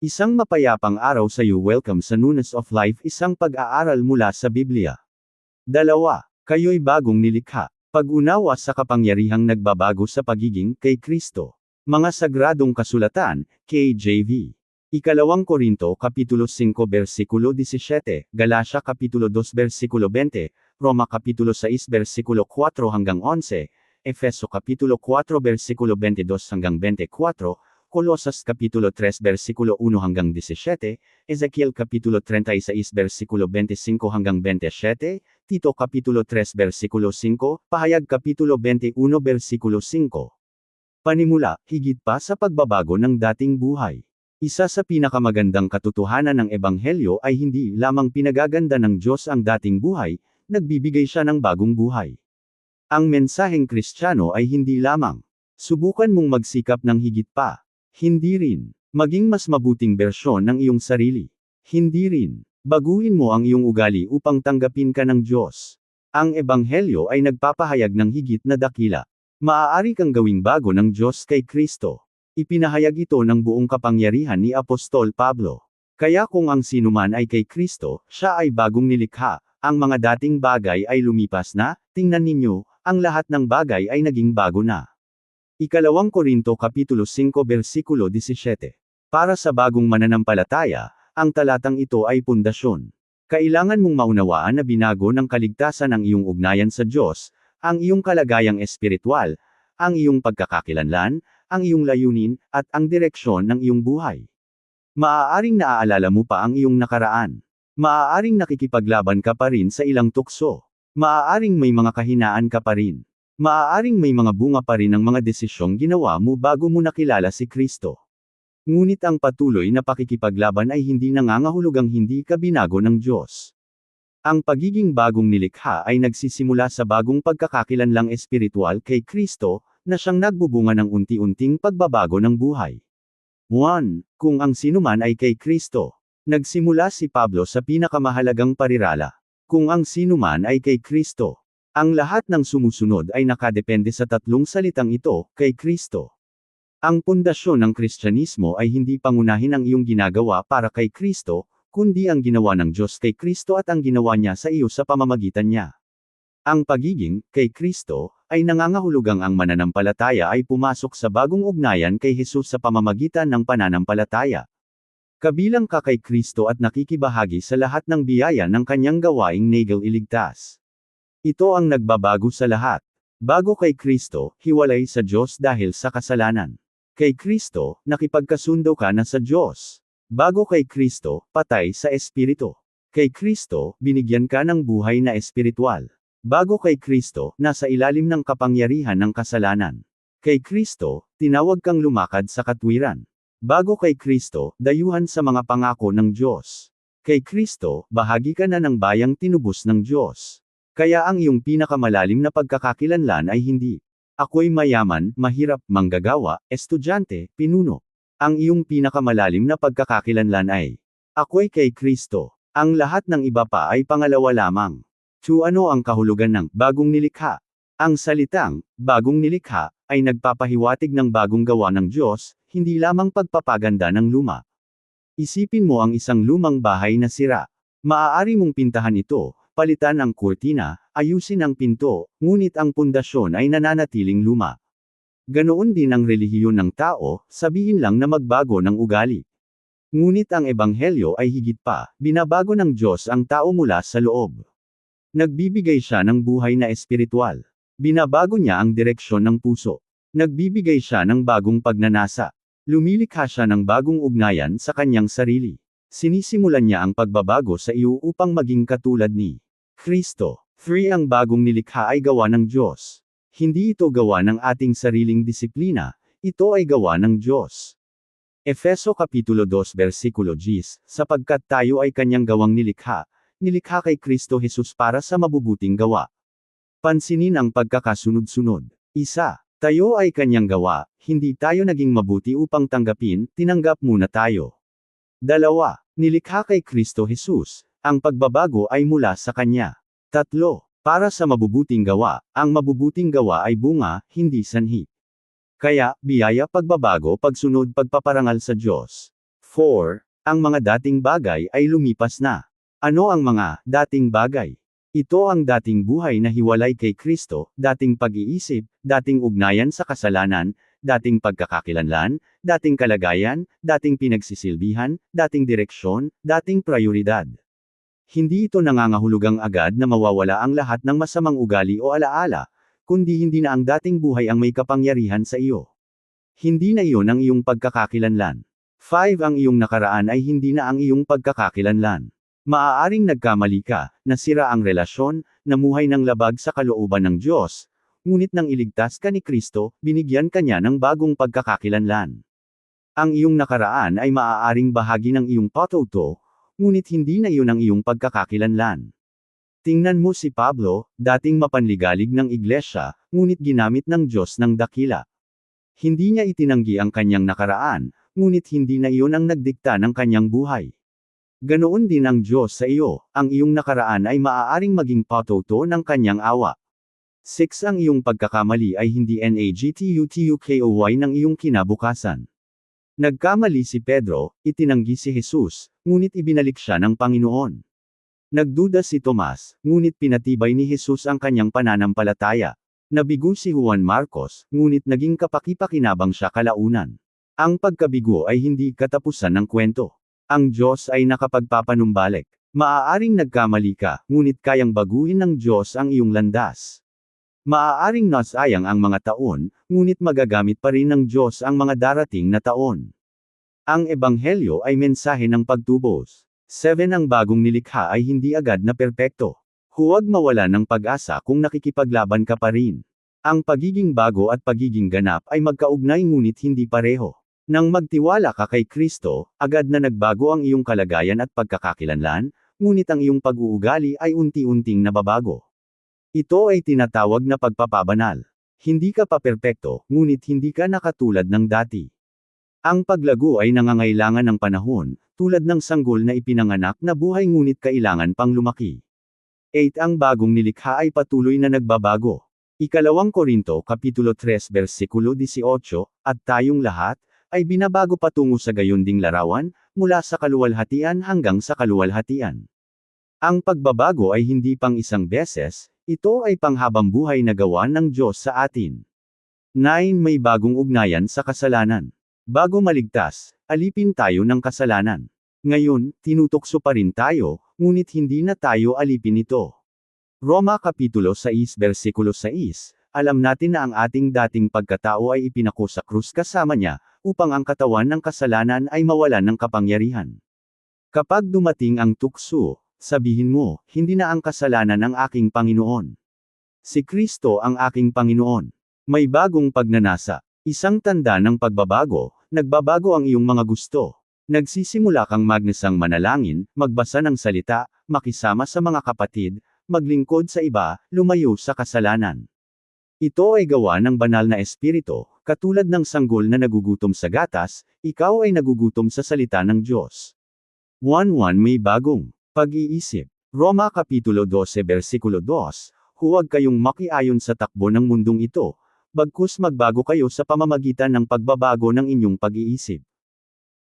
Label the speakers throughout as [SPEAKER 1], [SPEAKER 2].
[SPEAKER 1] Isang mapayapang araw sa iyo. Welcome sa Newness of Life, isang pag-aaral mula sa Biblia. 2. Kayo'y bagong nilikha. Pag-unawa sa kapangyarihang nagbabago sa pagiging kay Kristo. Mga Sagradong Kasulatan, KJV. 2 Korinto Kapitulo 5 versikulo 17, Galacia Kapitulo 2 versikulo 20, Roma Kapitulo 6 versikulo 4 hanggang 11, Efeso Kapitulo 4 versikulo 22 hanggang 24, Colosas Kapitulo 3 versikulo 1 hanggang 17, Ezekiel Kapitulo 36 versikulo 25 hanggang 27, Tito Kapitulo 3 versikulo 5, Pahayag Kapitulo 21 versikulo 5. Panimula, higit pa sa pagbabago ng dating buhay. Isa sa pinakamagandang katotohanan ng Ebanghelyo ay hindi lamang pinagaganda ng Diyos ang dating buhay, nagbibigay siya ng bagong buhay. Ang mensaheng Kristiyano ay hindi lamang, subukan mong magsikap ng higit pa. Hindi rin, maging mas mabuting bersyon ng iyong sarili. Hindi rin, baguhin mo ang iyong ugali upang tanggapin ka ng Diyos. Ang Ebanghelyo ay nagpapahayag ng higit na dakila. Maaari kang gawing bago ng Diyos kay Kristo. Ipinahayag ito ng buong kapangyarihan ni Apostol Pablo. Kaya kung ang sinuman ay kay Kristo, siya ay bagong nilikha. Ang mga dating bagay ay lumipas na, tingnan ninyo, ang lahat ng bagay ay naging bago na. 2 Korinto Kapitulo 5 versikulo 17. Para sa bagong mananampalataya, ang talatang ito ay pundasyon. Kailangan mong maunawaan na binago ng kaligtasan ang iyong ugnayan sa Diyos, ang iyong kalagayang espiritual, ang iyong pagkakakilanlan, ang iyong layunin, at ang direksyon ng iyong buhay. Maaaring naaalala mo pa ang iyong nakaraan. Maaaring nakikipaglaban ka pa rin sa ilang tukso. Maaaring may mga kahinaan ka pa rin. Maaaring may mga bunga pa rin ang mga desisyong ginawa mo bago mo nakilala si Kristo. Ngunit ang patuloy na pakikipaglaban ay hindi nangangahulugang hindi ka binago ng Diyos. Ang pagiging bagong nilikha ay nagsisimula sa bagong pagkakakilanlang espiritual kay Kristo, na siyang nagbubunga ng unti-unting pagbabago ng buhay. 1. Kung ang sinuman ay kay Kristo. Nagsimula si Pablo sa pinakamahalagang parirala. Kung ang sinuman ay kay Kristo. Ang lahat ng sumusunod ay nakadepende sa tatlong salitang ito, kay Kristo. Ang pundasyon ng Kristyanismo ay hindi pangunahin ang iyong ginagawa para kay Kristo, kundi ang ginawa ng Diyos kay Kristo at ang ginawa niya sa iyo sa pamamagitan niya. Ang pagiging kay Kristo ay nangangahulugang ang mananampalataya ay pumasok sa bagong ugnayan kay Jesus sa pamamagitan ng pananampalataya. Kabilang ka kay Kristo at nakikibahagi sa lahat ng biyaya ng kanyang gawaing nagililigtas. Ito ang nagbabago sa lahat. Bago kay Kristo, hiwalay sa Diyos dahil sa kasalanan. Kay Kristo, nakipagkasundo ka na sa Diyos. Bago kay Kristo, patay sa espiritu. Kay Kristo, binigyan ka ng buhay na espiritual. Bago kay Kristo, nasa ilalim ng kapangyarihan ng kasalanan. Kay Kristo, tinawag kang lumakad sa katwiran. Bago kay Kristo, dayuhan sa mga pangako ng Diyos. Kay Kristo, bahagi ka na ng bayang tinubos ng Diyos. Kaya ang iyong pinakamalalim na pagkakakilanlan ay hindi, ako'y mayaman, mahirap, manggagawa, estudyante, pinuno. Ang iyong pinakamalalim na pagkakakilanlan ay, ako'y kay Kristo. Ang lahat ng iba pa ay pangalawa lamang. Ano ang kahulugan ng bagong nilikha? Ang salitang, bagong nilikha, ay nagpapahiwatig ng bagong gawa ng Diyos, hindi lamang pagpapaganda ng luma. Isipin mo ang isang lumang bahay na sira. Maaari mong pintahan ito, palitan ang kurtina, ayusin ang pinto, ngunit ang pundasyon ay nananatiling luma. Ganoon din ang relihiyon ng tao, sabihin lang na magbago ng ugali. Ngunit ang Ebanghelyo ay higit pa, binabago ng Diyos ang tao mula sa loob. Nagbibigay siya ng buhay na espiritual. Binabago niya ang direksyon ng puso. Nagbibigay siya ng bagong pagnanasa. Lumilikha siya ng bagong ugnayan sa kanyang sarili. Sinisimulan niya ang pagbabago sa iyo upang maging katulad ni Kristo. 3. Ang bagong nilikha ay gawa ng Diyos. Hindi ito gawa ng ating sariling disiplina, ito ay gawa ng Diyos. Efeso Kapitulo 2 versikulo 10, sapagkat tayo ay kanyang gawang nilikha kay Kristo Jesus para sa mabubuting gawa. Pansinin ang pagkakasunod-sunod. 1. Tayo ay kanyang gawa, hindi tayo naging mabuti upang tanggapin, tinanggap muna tayo. 2. Nilikha kay Kristo Jesus, ang pagbabago ay mula sa Kanya. 3. Para sa mabubuting gawa, ang mabubuting gawa ay bunga, hindi sanhi. Kaya, biyaya, pagbabago, pagsunod, pagpaparangal sa Diyos. 4. Ang mga dating bagay ay lumipas na. Ano ang mga dating bagay? Ito ang dating buhay na hiwalay kay Kristo, dating pag-iisip, dating ugnayan sa kasalanan, dating pagkakakilanlan, dating kalagayan, dating pinagsisilbihan, dating direksyon, dating prioridad. Hindi ito nangangahulugang agad na mawawala ang lahat ng masamang ugali o alaala, kundi hindi na ang dating buhay ang may kapangyarihan sa iyo. Hindi na iyon ang iyong pagkakakilanlan. 5. Ang iyong nakaraan ay hindi na ang iyong pagkakakilanlan. Maaaring nagkamali ka, nasira ang relasyon, namuhay ng labag sa kalooban ng Diyos, ngunit nang iligtas ka ni Kristo, binigyan ka niya ng bagong pagkakakilanlan. Ang iyong nakaraan ay maaaring bahagi ng iyong patuto, ngunit hindi na iyon ang iyong pagkakakilanlan. Tingnan mo si Pablo, dating mapanligalig ng iglesia, ngunit ginamit ng Diyos ng dakila. Hindi niya itinanggi ang kanyang nakaraan, ngunit hindi na iyon ang nagdikta ng kanyang buhay. Ganoon din ang Diyos sa iyo, ang iyong nakaraan ay maaaring maging patuto ng kanyang awa. 6. Ang iyong pagkakamali ay hindi nagtutukoy ng iyong kinabukasan. Nagkamali si Pedro, itinanggi si Jesus, ngunit ibinalik siya ng Panginoon. Nagduda si Tomas, ngunit pinatibay ni Jesus ang kanyang pananampalataya. Nabigo si Juan Marcos, ngunit naging kapaki-pakinabang siya kalaunan. Ang pagkabigo ay hindi katapusan ng kwento. Ang Diyos ay nakapagpapanumbalik. Maaaring nagkamali ka, ngunit kayang baguhin ng Diyos ang iyong landas. Maaaring nasayang ang mga taon, ngunit magagamit pa rin ng Diyos ang mga darating na taon. Ang Ebanghelyo ay mensahe ng pagtubos. 7. Ang bagong nilikha ay hindi agad na perpekto. Huwag mawala ng pag-asa kung nakikipaglaban ka pa rin. Ang pagiging bago at pagiging ganap ay magkaugnay ngunit hindi pareho. Nang magtiwala ka kay Kristo, agad na nagbago ang iyong kalagayan at pagkakakilanlan, ngunit ang iyong pag-uugali ay unti-unting nababago. Ito ay tinatawag na pagpapabanal. Hindi ka pa perpekto, ngunit hindi ka nakatulad ng dati. Ang paglago ay nangangailangan ng panahon, tulad ng sanggol na ipinanganak na buhay ngunit kailangan pang lumaki. 8. Ang bagong nilikha ay patuloy na nagbabago. Ikalawang Korinto Kapitulo 3 versikulo 18, at tayong lahat, ay binabago patungo sa gayunding larawan, mula sa kaluwalhatian hanggang sa kaluwalhatian. Ang pagbabago ay hindi pang isang beses, ito ay panghabang buhay na gawa ng Diyos sa atin. 9. May bagong ugnayan sa kasalanan. Bago maligtas, alipin tayo ng kasalanan. Ngayon, tinutokso pa rin tayo, ngunit hindi na tayo alipin ito. Roma Kapitulo 6 versikulo 6, alam natin na ang ating dating pagkatao ay ipinako sa krus kasama niya, upang ang katawan ng kasalanan ay mawalan ng kapangyarihan. Kapag dumating ang tukso, sabihin mo, hindi na ang kasalanan ang aking Panginoon. Si Kristo ang aking Panginoon. May bagong pagnanasa. Isang tanda ng pagbabago, nagbabago ang iyong mga gusto. Nagsisimula kang magnisang manalangin, magbasa ng salita, makisama sa mga kapatid, maglingkod sa iba, lumayo sa kasalanan. Ito ay gawa ng banal na espiritu, katulad ng sanggol na nagugutom sa gatas, ikaw ay nagugutom sa salita ng Diyos. 1.1 May bagong pag-iisip. Roma Kapitulo 12 versikulo 2, huwag kayong makiayon sa takbo ng mundong ito, bagkus magbago kayo sa pamamagitan ng pagbabago ng inyong pag-iisip.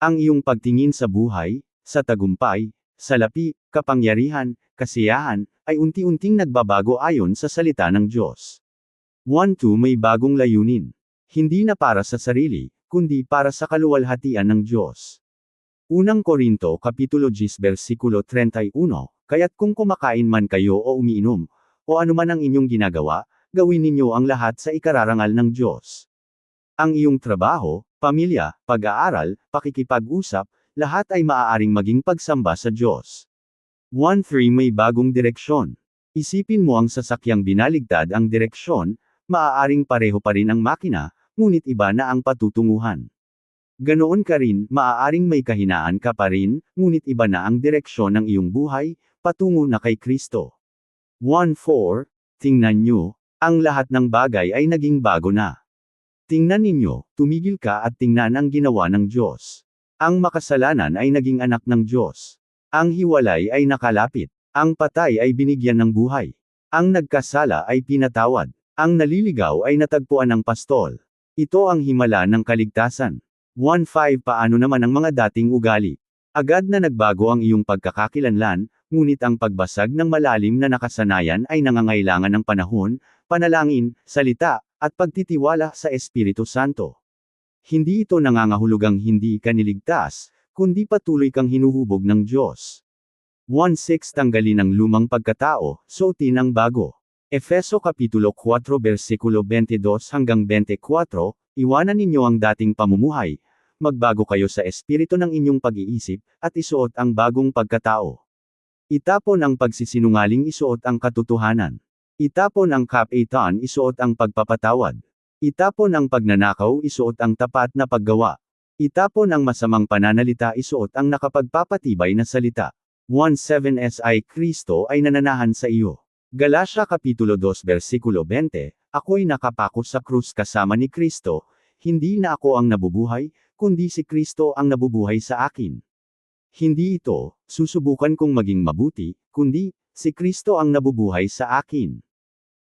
[SPEAKER 1] Ang iyong pagtingin sa buhay, sa tagumpay, salapi, kapangyarihan, kasiyahan, ay unti-unting nagbabago ayon sa salita ng Diyos. 1.2 May bagong layunin. Hindi na para sa sarili, kundi para sa kaluwalhatian ng Diyos. Unang Korinto Kapitulo 10 versikulo 31, kaya't kung kumakain man kayo o umiinom, o anuman ang inyong ginagawa, gawin ninyo ang lahat sa ikararangal ng Diyos. Ang iyong trabaho, pamilya, pag-aaral, pakikipag-usap, lahat ay maaaring maging pagsamba sa Diyos. 1.3 May bagong direksyon. Isipin mo ang sasakyang binaligtad ang direksyon, maaaring pareho pa rin ang makina, ngunit iba na ang patutunguhan. Ganoon ka rin, maaaring may kahinaan ka pa rin, ngunit iba na ang direksyon ng iyong buhay, patungo na kay Kristo. 1.4 Tingnan nyo, ang lahat ng bagay ay naging bago na. Tingnan ninyo, tumigil ka at tingnan ang ginawa ng Diyos. Ang makasalanan ay naging anak ng Diyos. Ang hiwalay ay nakalapit. Ang patay ay binigyan ng buhay. Ang nagkasala ay pinatawad. Ang naliligaw ay natagpuan ng pastol. Ito ang himala ng kaligtasan. 1.5 Paano naman ang mga dating ugali? Agad na nagbago ang iyong pagkakakilanlan, ngunit ang pagbasag ng malalim na nakasanayan ay nangangailangan ng panahon, panalangin, salita, at pagtitiwala sa Espiritu Santo. Hindi ito nangangahulugang hindi ka niligtas, kundi patuloy kang hinuhubog ng Diyos. 1.6 Tanggalin ang lumang pagkatao, suotin ang bago. Efeso Kapitulo 4 versikulo 22 hanggang 24, Iwanan ninyo ang dating pamumuhay, magbago kayo sa espiritu ng inyong pag-iisip, at isuot ang bagong pagkatao. Itapon ang pagsisinungaling, isuot ang katotohanan. Itapon ang kapaitan, isuot ang pagpapatawad. Itapon ang pagnanakaw, isuot ang tapat na paggawa. Itapon ang masamang pananalita, isuot ang nakapagpapatibay na salita. 1.7 Si Kristo ay nananahan sa iyo. Galatia Kapitulo 2 versikulo 20, Ako'y nakapako sa krus kasama ni Kristo, hindi na ako ang nabubuhay, kundi si Kristo ang nabubuhay sa akin. Hindi ito, susubukan kong maging mabuti, kundi, si Kristo ang nabubuhay sa akin.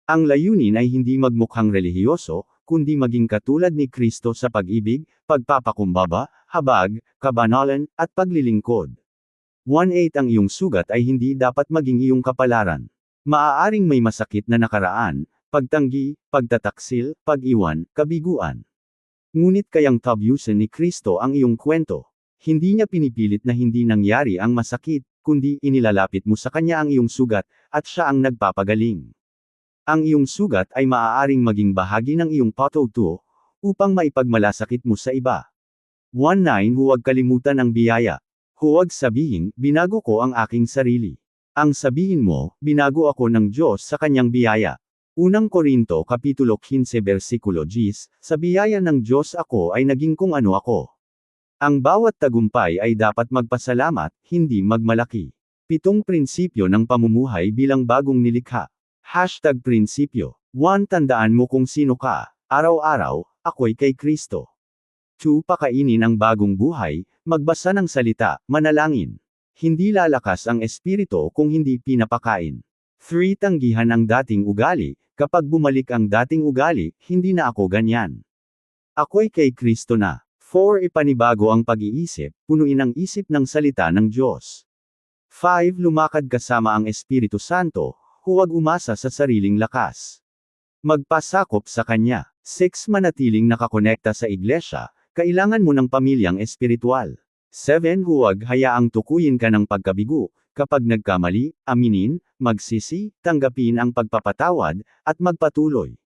[SPEAKER 1] Ang layunin ay hindi magmukhang relihiyoso, kundi maging katulad ni Kristo sa pag-ibig, pagpapakumbaba, habag, kabanalan, at paglilingkod. 1.8 Ang iyong sugat ay hindi dapat maging iyong kapalaran. Maaaring may masakit na nakaraan, pagtanggi, pagtataksil, pag-iwan, kabiguan. Ngunit kayang tabyusin ni Kristo ang iyong kwento. Hindi niya pinipilit na hindi nangyari ang masakit, kundi inilalapit mo sa kanya ang iyong sugat, at siya ang nagpapagaling. Ang iyong sugat ay maaaring maging bahagi ng iyong patuto, upang maipagmalasakit mo sa iba. 1.9 Huwag kalimutan ang biyaya. Huwag sabihin, binago ko ang aking sarili. Ang sabihin mo, binago ako ng Diyos sa kanyang biyaya. Unang Korinto Kapitulo 15 versikulo 10, Sa biyaya ng Diyos ako ay naging kung ano ako. Ang bawat tagumpay ay dapat magpasalamat, hindi magmalaki. 7 Prinsipyo ng pamumuhay bilang bagong nilikha. #Prinsipyo. 1 Tandaan mo kung sino ka. Araw-araw, ako'y kay Kristo. 2 Pakainin ang bagong buhay, magbasa ng salita, manalangin. Hindi lalakas ang espiritu kung hindi pinapakain. 3 Tanggihan ang dating ugali, kapag bumalik ang dating ugali, hindi na ako ganyan. Ako'y kay Kristo na. 4 Ipanibago ang pag-iisip, punuin ang isip ng salita ng Diyos. 5 Lumakad kasama ang Espiritu Santo, huwag umasa sa sariling lakas. Magpasakop sa Kanya. 6 Manatiling nakakonekta sa iglesia, kailangan mo ng pamilyang espiritual. 7 Huwag hayaang tukuyin ka ng pagkabigo, kapag nagkamali, aminin, magsisi, tanggapin ang pagpapatawad, at magpatuloy.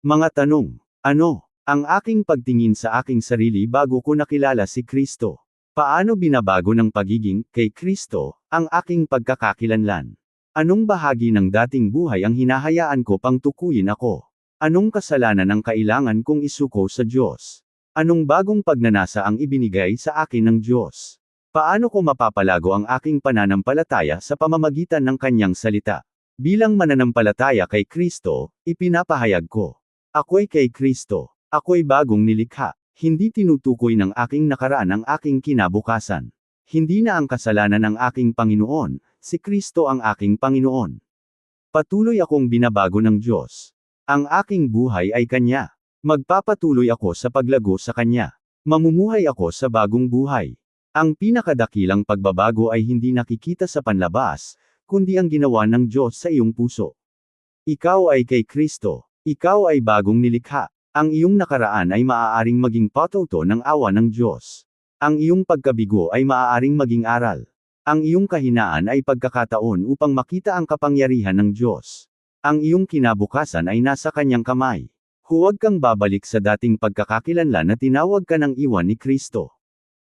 [SPEAKER 1] Mga tanong. Ano ang aking pagtingin sa aking sarili bago ko nakilala si Kristo? Paano binabago ng pagiging kay Kristo ang aking pagkakakilanlan? Anong bahagi ng dating buhay ang hinahayaan ko pang tukuyin ako? Anong kasalanan ang kailangan kong isuko sa Diyos? Anong bagong pagnanasa ang ibinigay sa akin ng Diyos? Paano ko mapapalago ang aking pananampalataya sa pamamagitan ng Kanyang salita? Bilang mananampalataya kay Kristo, ipinapahayag ko. Ako'y kay Kristo. Ako'y bagong nilikha. Hindi tinutukoy ng aking nakaraan ang aking kinabukasan. Hindi na ang kasalanan ng aking Panginoon, si Kristo ang aking Panginoon. Patuloy akong binabago ng Diyos. Ang aking buhay ay Kanya. Magpapatuloy ako sa paglago sa Kanya. Mamumuhay ako sa bagong buhay. Ang pinakadakilang pagbabago ay hindi nakikita sa panlabas, kundi ang ginawa ng Diyos sa iyong puso. Ikaw ay kay Kristo. Ikaw ay bagong nilikha. Ang iyong nakaraan ay maaaring maging patuto ng awa ng Diyos. Ang iyong pagkabigo ay maaaring maging aral. Ang iyong kahinaan ay pagkakataon upang makita ang kapangyarihan ng Diyos. Ang iyong kinabukasan ay nasa Kanyang kamay. Huwag kang babalik sa dating pagkakakilanlan na tinawag ka ng iwan ni Kristo.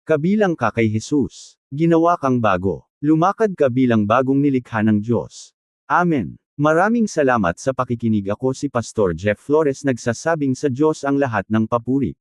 [SPEAKER 1] Kabilang ka kay Jesus. Ginawa kang bago. Lumakad ka bilang bagong nilikha ng Diyos. Amen. Maraming salamat sa pakikinig. Ako si Pastor Jeff Flores, nagsasabing sa Diyos ang lahat ng papuri.